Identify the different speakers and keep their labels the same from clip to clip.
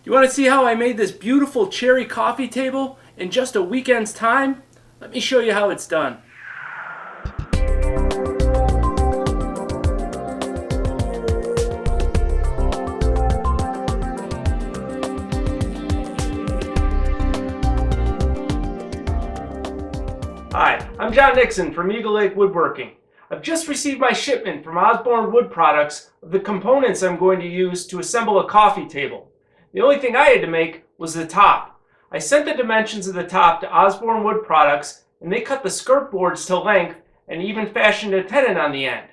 Speaker 1: You want to see how I made this beautiful cherry coffee table in just a weekend's time? Let me show you how it's done. Hi, I'm John Nixon from Eagle Lake Woodworking. I've just received my shipment from Osborne Wood Products of the components I'm going to use to assemble a coffee table. The only thing I had to make was the top. I sent the dimensions of the top to Osborne Wood Products, and they cut the skirt boards to length and even fashioned a tenon on the end.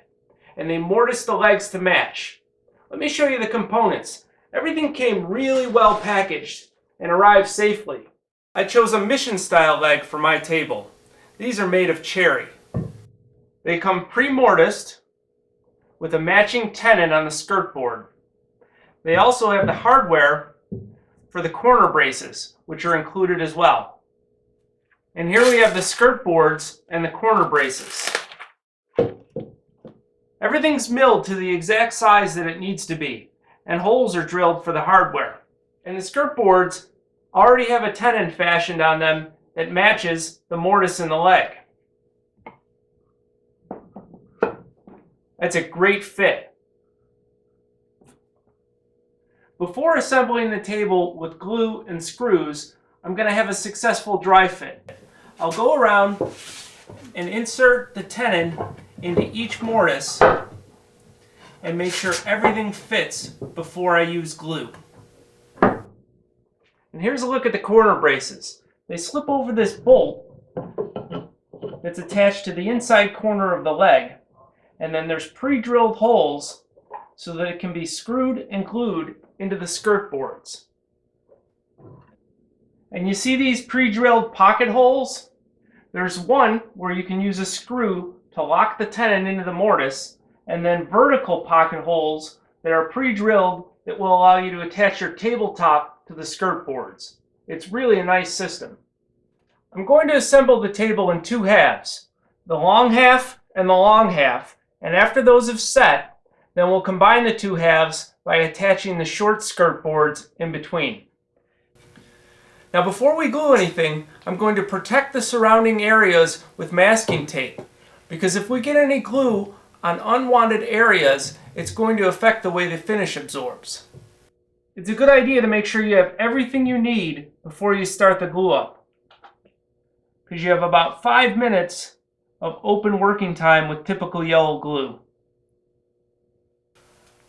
Speaker 1: And they mortised the legs to match. Let me show you the components. Everything came really well packaged and arrived safely. I chose a mission style leg for my table. These are made of cherry. They come pre-mortised with a matching tenon on the skirt board. They also have the hardware for the corner braces, which are included as well. And here we have the skirt boards and the corner braces. Everything's milled to the exact size that it needs to be, and holes are drilled for the hardware. And the skirt boards already have a tenon fashioned on them that matches the mortise in the leg. That's a great fit. Before assembling the table with glue and screws, I'm going to have a successful dry fit. I'll go around and insert the tenon into each mortise and make sure everything fits before I use glue. And here's a look at the corner braces. They slip over this bolt that's attached to the inside corner of the leg, and then there's pre-drilled holes so that it can be screwed and glued into the skirt boards. And you see these pre-drilled pocket holes? There's one where you can use a screw to lock the tenon into the mortise, and then vertical pocket holes that are pre-drilled that will allow you to attach your tabletop to the skirt boards. It's really a nice system. I'm going to assemble the table in two halves, the long half and the long half, and after those have set, then we'll combine the two halves by attaching the short skirt boards in between. Now before we glue anything, I'm going to protect the surrounding areas with masking tape, because if we get any glue on unwanted areas, it's going to affect the way the finish absorbs. It's a good idea to make sure you have everything you need before you start the glue up, because you have about 5 minutes of open working time with typical yellow glue.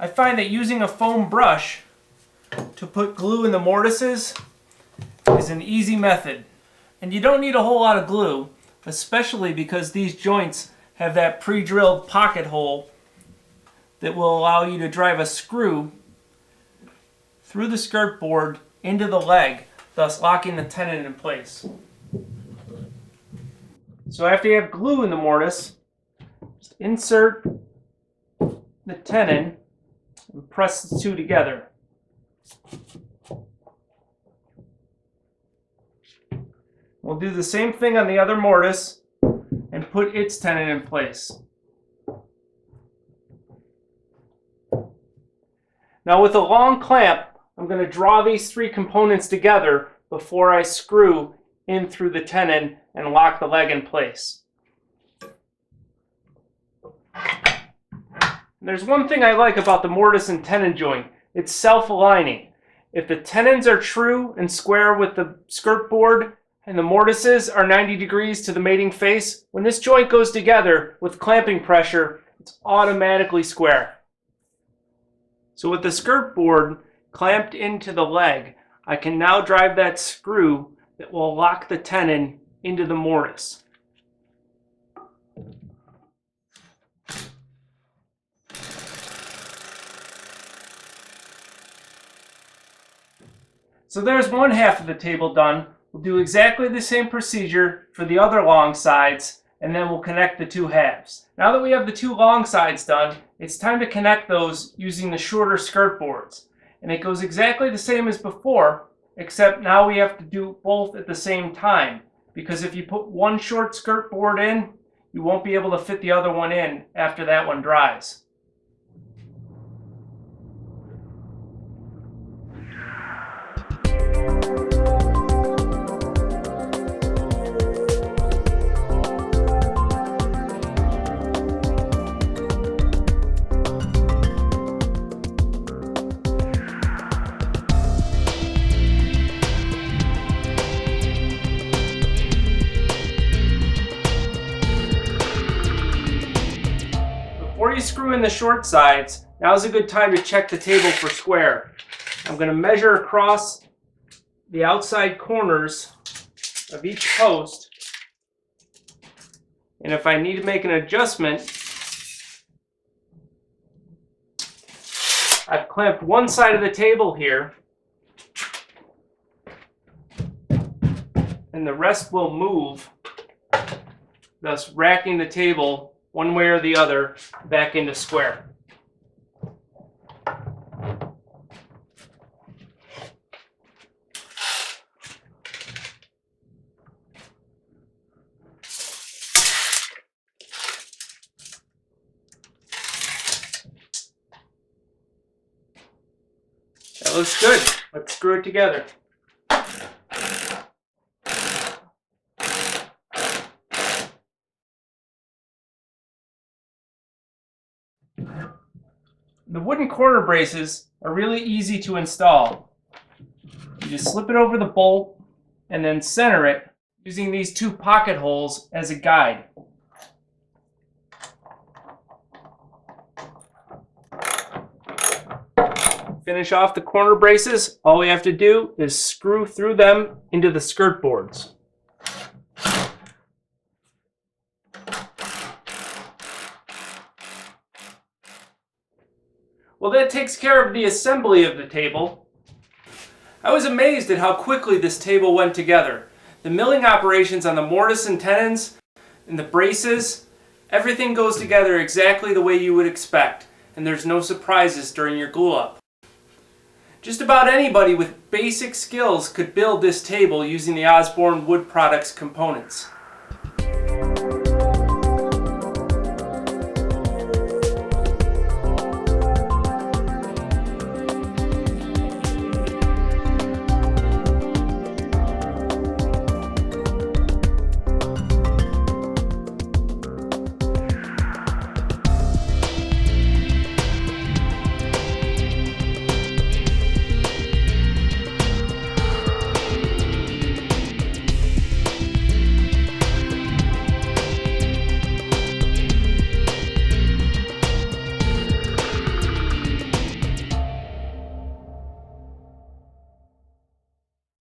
Speaker 1: I find that using a foam brush to put glue in the mortises is an easy method. And you don't need a whole lot of glue, especially because these joints have that pre-drilled pocket hole that will allow you to drive a screw through the skirt board into the leg, thus locking the tenon in place. So after you have glue in the mortise, just insert the tenon and press the two together. We'll do the same thing on the other mortise and put its tenon in place. Now with a long clamp, I'm going to draw these three components together before I screw in through the tenon and lock the leg in place. There's one thing I like about the mortise and tenon joint. It's self-aligning. If the tenons are true and square with the skirt board and the mortises are 90 degrees to the mating face, when this joint goes together with clamping pressure, it's automatically square. So with the skirt board clamped into the leg, I can now drive that screw that will lock the tenon into the mortise. So there's one half of the table done. We'll do exactly the same procedure for the other long sides, and then we'll connect the two halves. Now that we have the two long sides done, it's time to connect those using the shorter skirt boards. And it goes exactly the same as before, except now we have to do both at the same time, because if you put one short skirt board in, you won't be able to fit the other one in after that one dries. in the short sides, now's a good time to check the table for square. I'm going to measure across the outside corners of each post, and if I need to make an adjustment, I've clamped one side of the table here, and the rest will move, thus racking the table one way or the other back into square. That looks good. Let's screw it together. The wooden corner braces are really easy to install. You just slip it over the bolt and then center it using these two pocket holes as a guide. Finish off the corner braces. All we have to do is screw through them into the skirt boards. Well, that takes care of the assembly of the table. I was amazed at how quickly this table went together. The milling operations on the mortise and tenons and the braces, everything goes together exactly the way you would expect, and there's no surprises during your glue up. Just about anybody with basic skills could build this table using the Osborne Wood Products components.